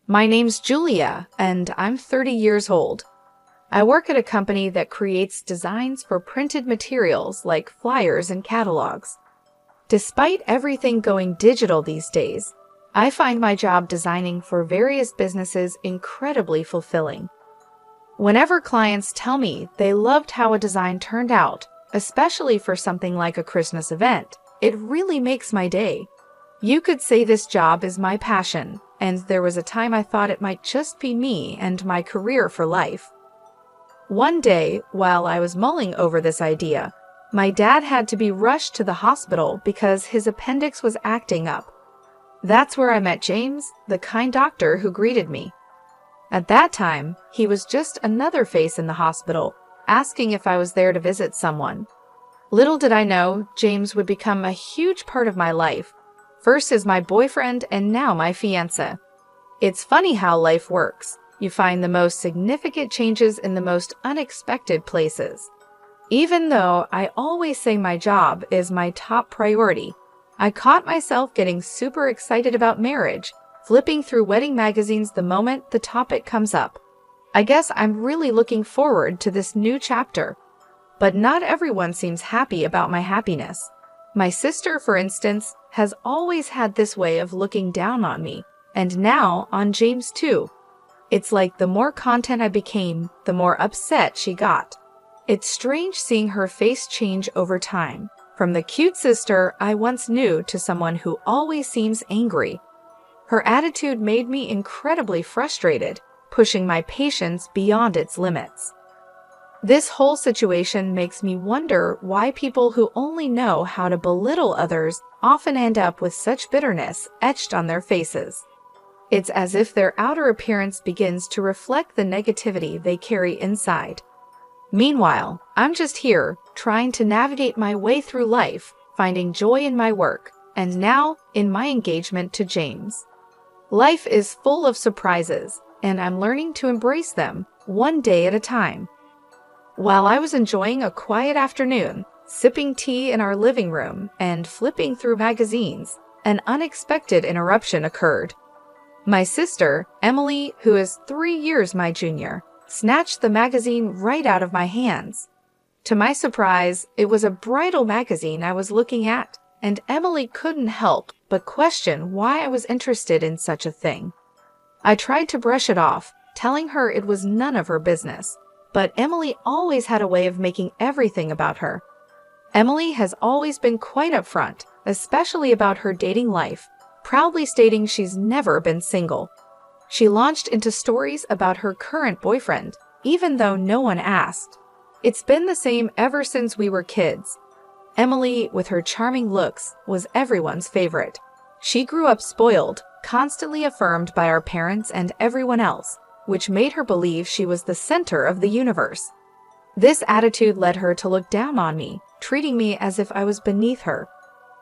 My name's Julia, and I'm 30 years old. I work at a company that creates designs for printed materials like flyers and catalogs. Despite everything going digital these days, I find my job designing for various businesses incredibly fulfilling. Whenever clients tell me they loved how a design turned out, especially for something like a Christmas event, it really makes my day. You could say this job is my passion, and there was a time I thought it might just be me and my career for life. One day, while I was mulling over this idea, my dad had to be rushed to the hospital because his appendix was acting up. That's where I met James, the kind doctor who greeted me. At that time, he was just another face in the hospital, asking if I was there to visit someone. Little did I know, James would become a huge part of my life, first as my boyfriend and now my fiancé. It's funny how life works. You find the most significant changes in the most unexpected places. Even though I always say my job is my top priority, I caught myself getting super excited about marriage, flipping through wedding magazines the moment the topic comes up. I guess I'm really looking forward to this new chapter. But not everyone seems happy about my happiness. My sister, for instance, has always had this way of looking down on me, and now on James too. It's like the more content I became, the more upset she got. It's strange seeing her face change over time, from the cute sister I once knew to someone who always seems angry. Her attitude made me incredibly frustrated, pushing my patience beyond its limits. This whole situation makes me wonder why people who only know how to belittle others often end up with such bitterness etched on their faces. It's as if their outer appearance begins to reflect the negativity they carry inside. Meanwhile, I'm just here, trying to navigate my way through life, finding joy in my work, and now in my engagement to James. Life is full of surprises, and I'm learning to embrace them, one day at a time. While I was enjoying a quiet afternoon, sipping tea in our living room and flipping through magazines, an unexpected interruption occurred. My sister, Emily, who is 3 years my junior, snatched the magazine right out of my hands. To my surprise, it was a bridal magazine I was looking at, and Emily couldn't help but question why I was interested in such a thing. I tried to brush it off, telling her it was none of her business. But Emily always had a way of making everything about her. Emily has always been quite upfront, especially about her dating life, proudly stating she's never been single. She launched into stories about her current boyfriend, even though no one asked. It's been the same ever since we were kids. Emily, with her charming looks, was everyone's favorite. She grew up spoiled, constantly affirmed by our parents and everyone else, which made her believe she was the center of the universe. This attitude led her to look down on me, treating me as if I was beneath her.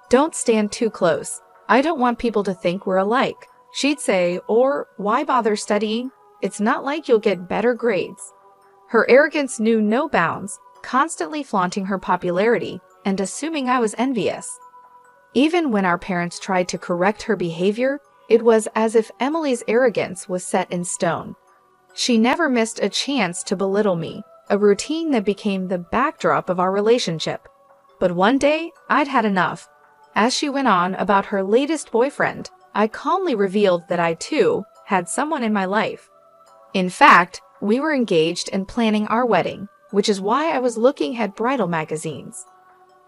"Don't stand too close. I don't want people to think we're alike," she'd say, or "Why bother studying? It's not like you'll get better grades." Her arrogance knew no bounds, constantly flaunting her popularity and assuming I was envious. Even when our parents tried to correct her behavior, it was as if Emily's arrogance was set in stone. She never missed a chance to belittle me, a routine that became the backdrop of our relationship. But one day, I'd had enough. As she went on about her latest boyfriend, I calmly revealed that I, too, had someone in my life. In fact, we were engaged and planning our wedding, which is why I was looking at bridal magazines.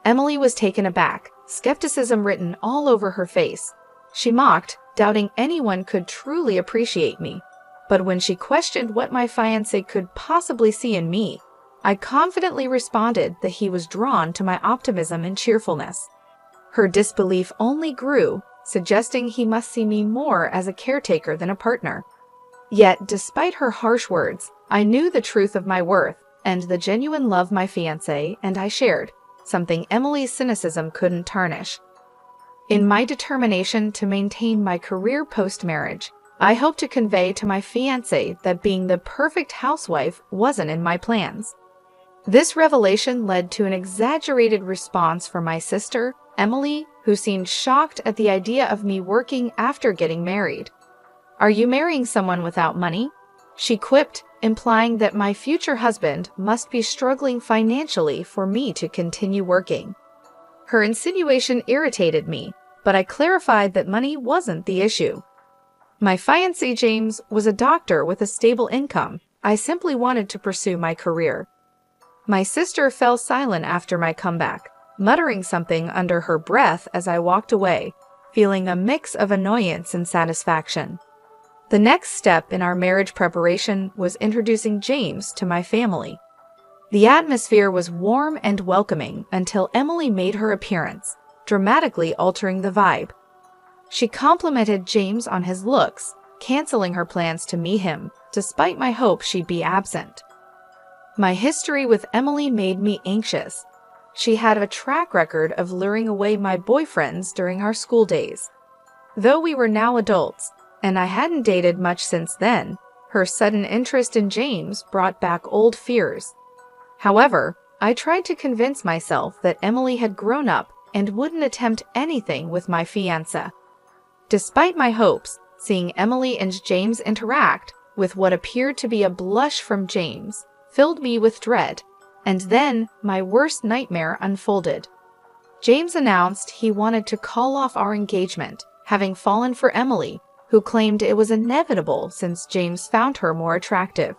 Emily was taken aback, skepticism written all over her face. She mocked, doubting anyone could truly appreciate me. But when she questioned what my fiancé could possibly see in me, I confidently responded that he was drawn to my optimism and cheerfulness. Her disbelief only grew, suggesting he must see me more as a caretaker than a partner. Yet, despite her harsh words, I knew the truth of my worth and the genuine love my fiancé and I shared, something Emily's cynicism couldn't tarnish. In my determination to maintain my career post-marriage, I hope to convey to my fiancé that being the perfect housewife wasn't in my plans. This revelation led to an exaggerated response from my sister, Emily, who seemed shocked at the idea of me working after getting married. "Are you marrying someone without money?" she quipped, implying that my future husband must be struggling financially for me to continue working. Her insinuation irritated me, but I clarified that money wasn't the issue. My fiancé James was a doctor with a stable income. I simply wanted to pursue my career. My sister fell silent after my comeback, muttering something under her breath as I walked away, feeling a mix of annoyance and satisfaction. The next step in our marriage preparation was introducing James to my family. The atmosphere was warm and welcoming until Emily made her appearance, dramatically altering the vibe. She complimented James on his looks, canceling her plans to meet him, despite my hope she'd be absent. My history with Emily made me anxious. She had a track record of luring away my boyfriends during our school days. Though we were now adults, and I hadn't dated much since then, her sudden interest in James brought back old fears. However, I tried to convince myself that Emily had grown up and wouldn't attempt anything with my fiancé. Despite my hopes, seeing Emily and James interact, with what appeared to be a blush from James, filled me with dread, and then my worst nightmare unfolded. James announced he wanted to call off our engagement, having fallen for Emily, who claimed it was inevitable since James found her more attractive.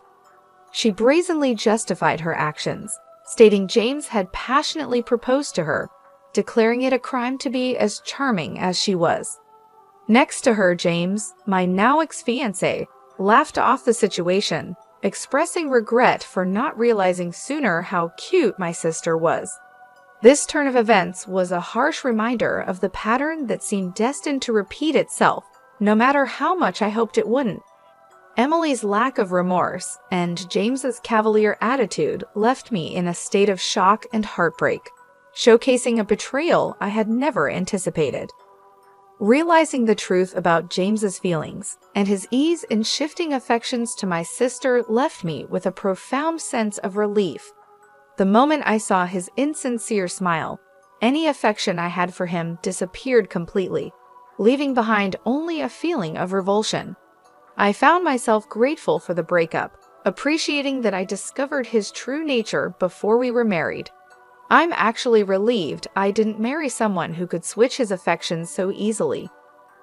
She brazenly justified her actions, stating James had passionately proposed to her, declaring it a crime to be as charming as she was. Next to her, James, my now ex-fiancé, laughed off the situation, expressing regret for not realizing sooner how cute my sister was. This turn of events was a harsh reminder of the pattern that seemed destined to repeat itself, no matter how much I hoped it wouldn't. Emily's lack of remorse and James's cavalier attitude left me in a state of shock and heartbreak, showcasing a betrayal I had never anticipated. Realizing the truth about James's feelings and his ease in shifting affections to my sister left me with a profound sense of relief. The moment I saw his insincere smile, any affection I had for him disappeared completely, leaving behind only a feeling of revulsion. I found myself grateful for the breakup, appreciating that I discovered his true nature before we were married. I'm actually relieved I didn't marry someone who could switch his affections so easily.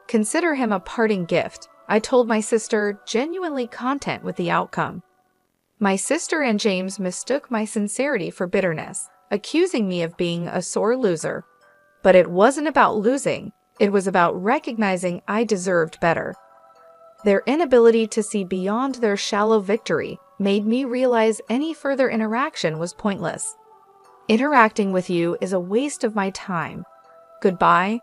Consider him a parting gift, I told my sister, genuinely content with the outcome. My sister and James mistook my sincerity for bitterness, accusing me of being a sore loser. But it wasn't about losing, it was about recognizing I deserved better. Their inability to see beyond their shallow victory made me realize any further interaction was pointless. Interacting with you is a waste of my time. Goodbye.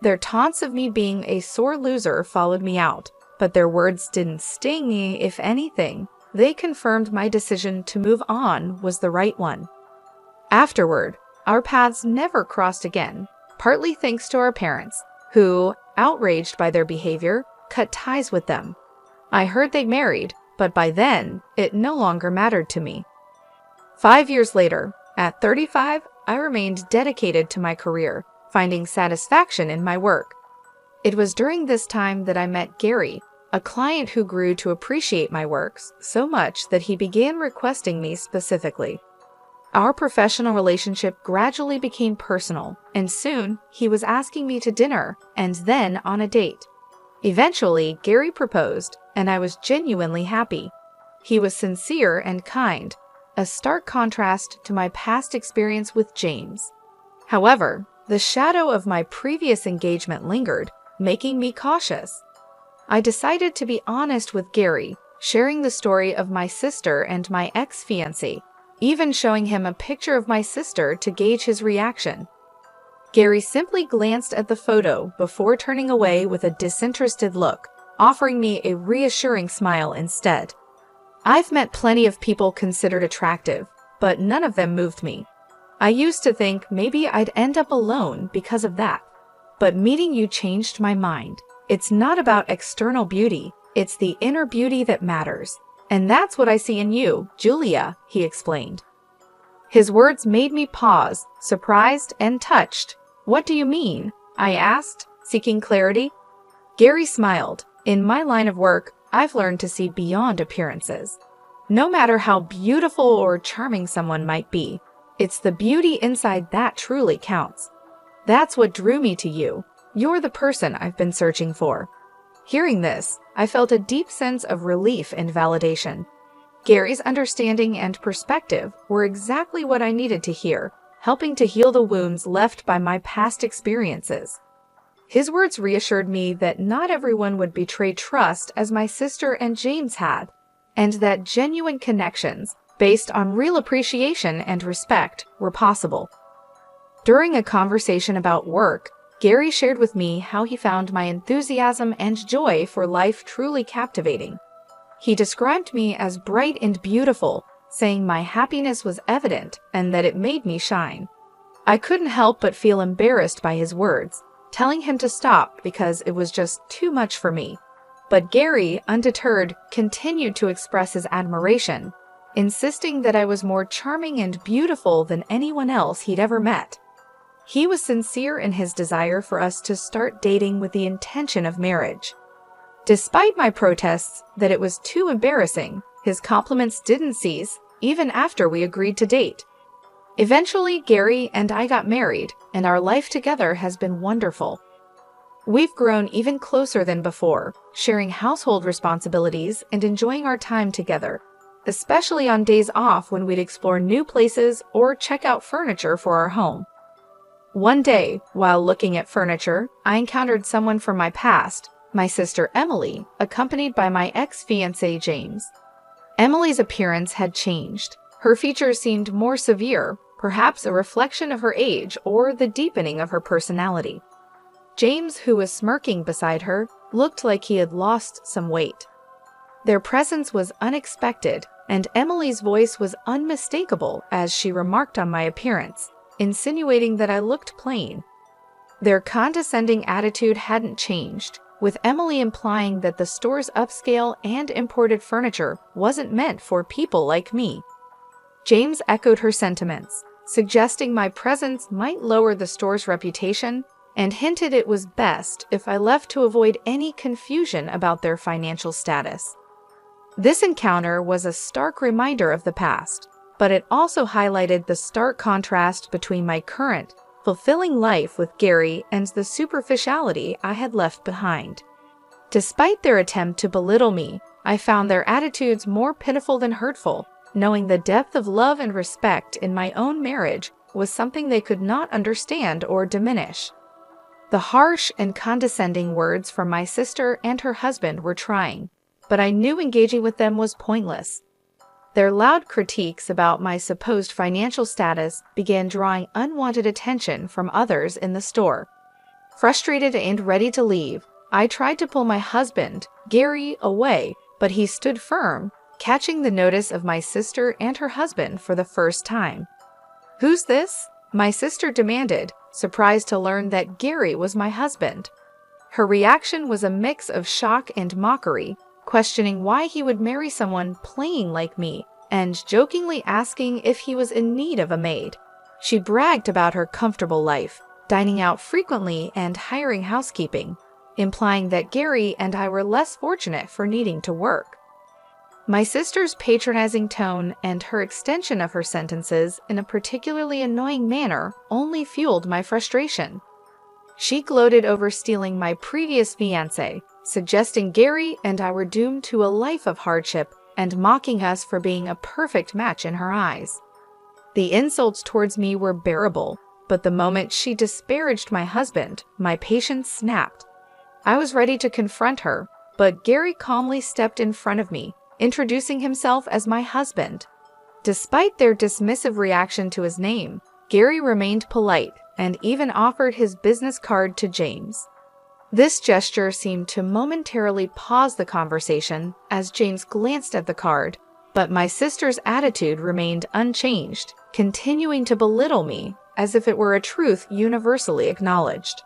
Their taunts of me being a sore loser followed me out, but their words didn't sting me. If anything, they confirmed my decision to move on was the right one. Afterward, our paths never crossed again, partly thanks to our parents, who, outraged by their behavior, cut ties with them. I heard they married, but by then, it no longer mattered to me. 5 years later, at 35, I remained dedicated to my career, finding satisfaction in my work. It was during this time that I met Gary, a client who grew to appreciate my works so much that he began requesting me specifically. Our professional relationship gradually became personal, and soon he was asking me to dinner and then on a date. Eventually, Gary proposed, and I was genuinely happy. He was sincere and kind, a stark contrast to my past experience with James. However, the shadow of my previous engagement lingered, making me cautious. I decided to be honest with Gary, sharing the story of my sister and my ex-fiancé, even showing him a picture of my sister to gauge his reaction. Gary simply glanced at the photo before turning away with a disinterested look, offering me a reassuring smile instead. I've met plenty of people considered attractive, but none of them moved me. I used to think maybe I'd end up alone because of that. But meeting you changed my mind. It's not about external beauty, it's the inner beauty that matters. And that's what I see in you, Julia, he explained. His words made me pause, surprised and touched. What do you mean? I asked, seeking clarity. Gary smiled, In my line of work, I've learned to see beyond appearances. No matter how beautiful or charming someone might be, it's the beauty inside that truly counts. That's what drew me to you. You're the person I've been searching for. Hearing this, I felt a deep sense of relief and validation. Gary's understanding and perspective were exactly what I needed to hear, helping to heal the wounds left by my past experiences. His words reassured me that not everyone would betray trust as my sister and James had, and that genuine connections, based on real appreciation and respect, were possible. During a conversation about work, Gary shared with me how he found my enthusiasm and joy for life truly captivating. He described me as bright and beautiful, saying my happiness was evident and that it made me shine. I couldn't help but feel embarrassed by his words, telling him to stop because it was just too much for me. But Gary, undeterred, continued to express his admiration, insisting that I was more charming and beautiful than anyone else he'd ever met. He was sincere in his desire for us to start dating with the intention of marriage. Despite my protests that it was too embarrassing, his compliments didn't cease, even after we agreed to date. Eventually, Gary and I got married, and our life together has been wonderful. We've grown even closer than before, sharing household responsibilities and enjoying our time together, especially on days off when we'd explore new places or check out furniture for our home. One day, while looking at furniture, I encountered someone from my past, my sister Emily, accompanied by my ex-fiancé James. Emily's appearance had changed. Her features seemed more severe, perhaps a reflection of her age or the deepening of her personality. James, who was smirking beside her, looked like he had lost some weight. Their presence was unexpected, and Emily's voice was unmistakable as she remarked on my appearance, insinuating that I looked plain. Their condescending attitude hadn't changed, with Emily implying that the store's upscale and imported furniture wasn't meant for people like me. James echoed her sentiments, suggesting my presence might lower the store's reputation, and hinted it was best if I left to avoid any confusion about their financial status. This encounter was a stark reminder of the past, but it also highlighted the stark contrast between my current, fulfilling life with Gary and the superficiality I had left behind. Despite their attempt to belittle me, I found their attitudes more pitiful than hurtful, knowing the depth of love and respect in my own marriage was something they could not understand or diminish. The harsh and condescending words from my sister and her husband were trying, but I knew engaging with them was pointless. Their loud critiques about my supposed financial status began drawing unwanted attention from others in the store. Frustrated and ready to leave, I tried to pull my husband, Gary, away, but he stood firm, catching the notice of my sister and her husband for the first time. "Who's this?" my sister demanded, surprised to learn that Gary was my husband. Her reaction was a mix of shock and mockery, questioning why he would marry someone plain like me, and jokingly asking if he was in need of a maid. She bragged about her comfortable life, dining out frequently and hiring housekeeping, implying that Gary and I were less fortunate for needing to work. My sister's patronizing tone and her extension of her sentences in a particularly annoying manner only fueled my frustration. She gloated over stealing my previous fiancé, suggesting Gary and I were doomed to a life of hardship and mocking us for being a perfect match in her eyes. The insults towards me were bearable, but the moment she disparaged my husband, my patience snapped. I was ready to confront her, but Gary calmly stepped in front of me, introducing himself as my husband. Despite their dismissive reaction to his name, Gary remained polite and even offered his business card to James. This gesture seemed to momentarily pause the conversation as James glanced at the card, but my sister's attitude remained unchanged, continuing to belittle me as if it were a truth universally acknowledged.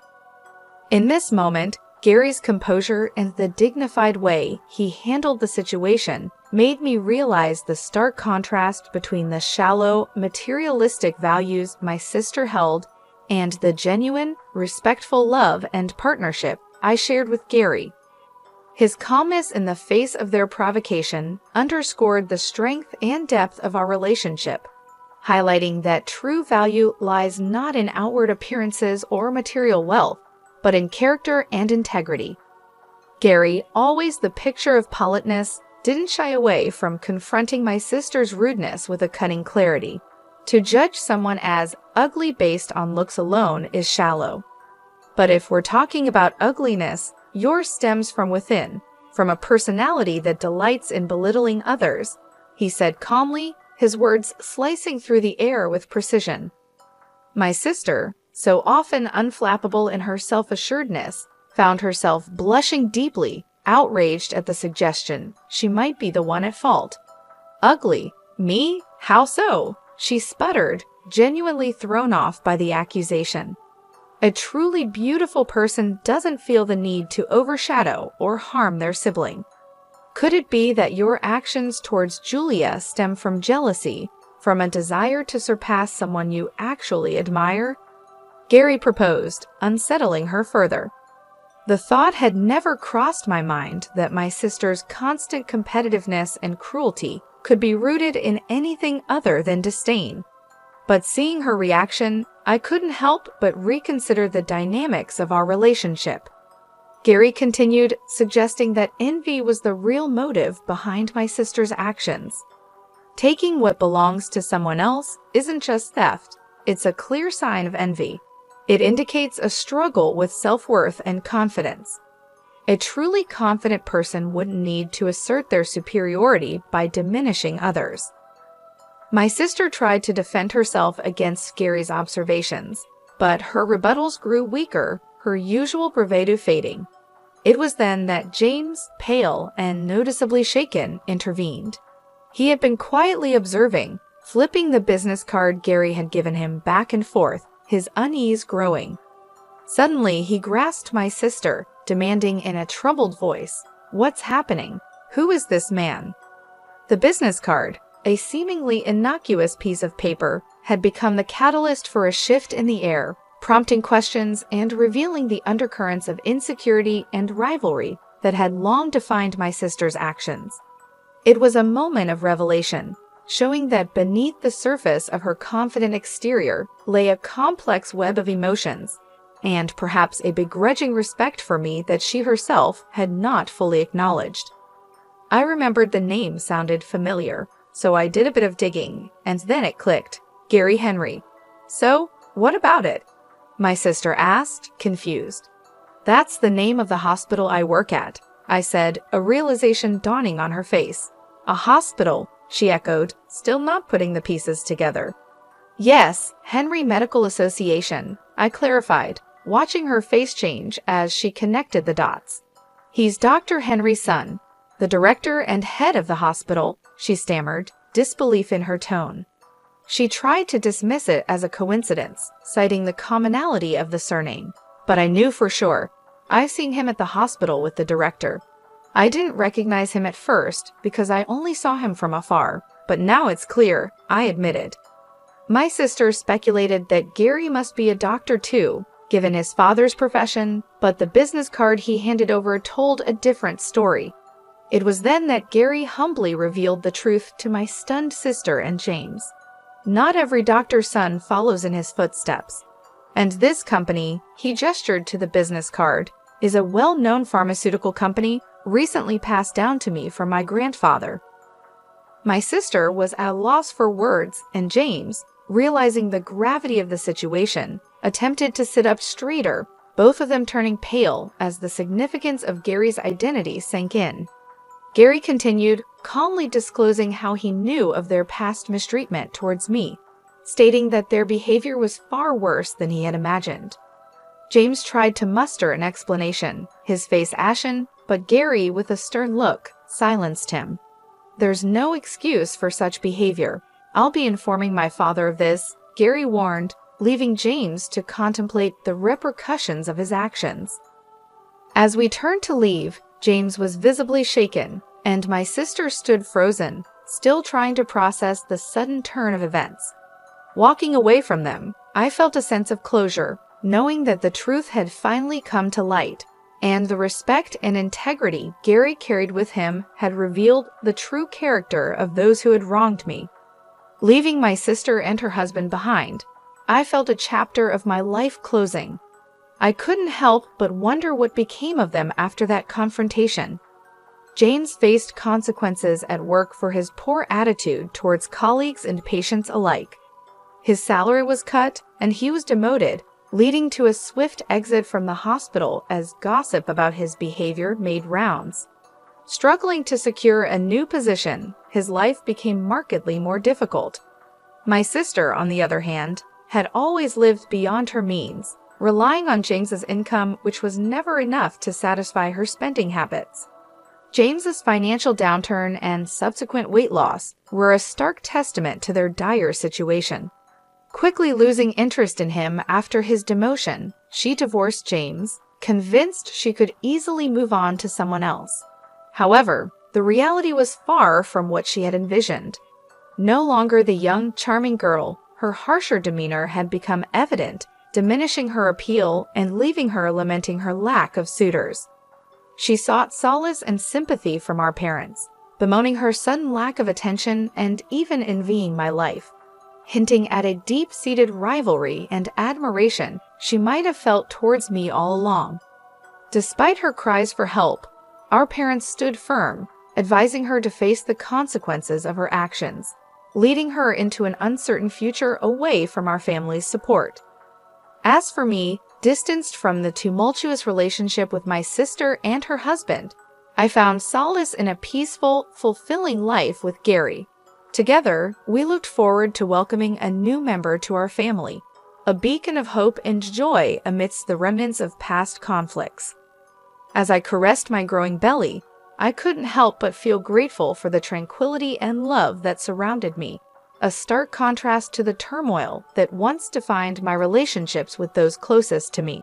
In this moment, Gary's composure and the dignified way he handled the situation made me realize the stark contrast between the shallow, materialistic values my sister held and the genuine, respectful love and partnership I shared with Gary. His calmness in the face of their provocation underscored the strength and depth of our relationship, highlighting that true value lies not in outward appearances or material wealth, but in character and integrity. Gary, always the picture of politeness, didn't shy away from confronting my sister's rudeness with a cutting clarity. To judge someone as ugly based on looks alone is shallow. But if we're talking about ugliness, yours stems from within, from a personality that delights in belittling others, he said calmly, his words slicing through the air with precision. My sister, so often unflappable in her self-assuredness, found herself blushing deeply, outraged at the suggestion she might be the one at fault. Ugly? Me? How so? She sputtered, genuinely thrown off by the accusation. A truly beautiful person doesn't feel the need to overshadow or harm their sibling. Could it be that your actions towards Julia stem from jealousy, from a desire to surpass someone you actually admire? Gary proposed, unsettling her further. The thought had never crossed my mind that my sister's constant competitiveness and cruelty could be rooted in anything other than disdain. But seeing her reaction, I couldn't help but reconsider the dynamics of our relationship. Gary continued, suggesting that envy was the real motive behind my sister's actions. Taking what belongs to someone else isn't just theft, it's a clear sign of envy. It indicates a struggle with self-worth and confidence. A truly confident person wouldn't need to assert their superiority by diminishing others. My sister tried to defend herself against Gary's observations, but her rebuttals grew weaker, her usual bravado fading. It was then that James, pale and noticeably shaken, intervened. He had been quietly observing, flipping the business card Gary had given him back and forth, his unease growing. Suddenly, he grasped my sister, demanding in a troubled voice, "What's happening? Who is this man?" The business card, a seemingly innocuous piece of paper, had become the catalyst for a shift in the air, prompting questions and revealing the undercurrents of insecurity and rivalry that had long defined my sister's actions. It was a moment of revelation, showing that beneath the surface of her confident exterior lay a complex web of emotions, and perhaps a begrudging respect for me that she herself had not fully acknowledged. I remembered the name sounded familiar, so I did a bit of digging, and then it clicked. Gary Henry. "So, what about it?" my sister asked, confused. "That's the name of the hospital I work at," I said, a realization dawning on her face. "A hospital," she echoed, still not putting the pieces together. "Yes, Henry Medical Association," I clarified, watching her face change as she connected the dots. "He's Dr. Henry's son, the director and head of the hospital," she stammered, disbelief in her tone. She tried to dismiss it as a coincidence, citing the commonality of the surname. But I knew for sure. I've seen him at the hospital with the director. I didn't recognize him at first because I only saw him from afar, but now it's clear, I admitted. My sister speculated that Gary must be a doctor too, given his father's profession, but the business card he handed over told a different story. It was then that Gary humbly revealed the truth to my stunned sister and James. Not every doctor's son follows in his footsteps. And this company, he gestured to the business card, is a well-known pharmaceutical company recently passed down to me from my grandfather. My sister was at a loss for words, and James, realizing the gravity of the situation, attempted to sit up straighter, both of them turning pale as the significance of Gary's identity sank in. Gary continued, calmly disclosing how he knew of their past mistreatment towards me, stating that their behavior was far worse than he had imagined. James tried to muster an explanation, his face ashen, but Gary, with a stern look, silenced him. "There's no excuse for such behavior. I'll be informing my father of this," Gary warned, leaving James to contemplate the repercussions of his actions. As we turned to leave, James was visibly shaken, and my sister stood frozen, still trying to process the sudden turn of events. Walking away from them, I felt a sense of closure, knowing that the truth had finally come to light. and the respect and integrity Gary carried with him had revealed the true character of those who had wronged me. Leaving my sister and her husband behind, I felt a chapter of my life closing. I couldn't help but wonder what became of them after that confrontation. James faced consequences at work for his poor attitude towards colleagues and patients alike. His salary was cut, and he was demoted, leading to a swift exit from the hospital as gossip about his behavior made rounds. Struggling to secure a new position, his life became markedly more difficult. My sister, on the other hand, had always lived beyond her means, relying on James's income, which was never enough to satisfy her spending habits. James's financial downturn and subsequent weight loss were a stark testament to their dire situation. Quickly losing interest in him after his demotion, she divorced James, convinced she could easily move on to someone else. However, the reality was far from what she had envisioned. No longer the young, charming girl, her harsher demeanor had become evident, diminishing her appeal and leaving her lamenting her lack of suitors. She sought solace and sympathy from our parents, bemoaning her sudden lack of attention and even envying my life, hinting at a deep-seated rivalry and admiration she might have felt towards me all along. Despite her cries for help, our parents stood firm, advising her to face the consequences of her actions, leading her into an uncertain future away from our family's support. As for me, distanced from the tumultuous relationship with my sister and her husband, I found solace in a peaceful, fulfilling life with Gary. Together, we looked forward to welcoming a new member to our family, a beacon of hope and joy amidst the remnants of past conflicts. As I caressed my growing belly, I couldn't help but feel grateful for the tranquility and love that surrounded me, a stark contrast to the turmoil that once defined my relationships with those closest to me.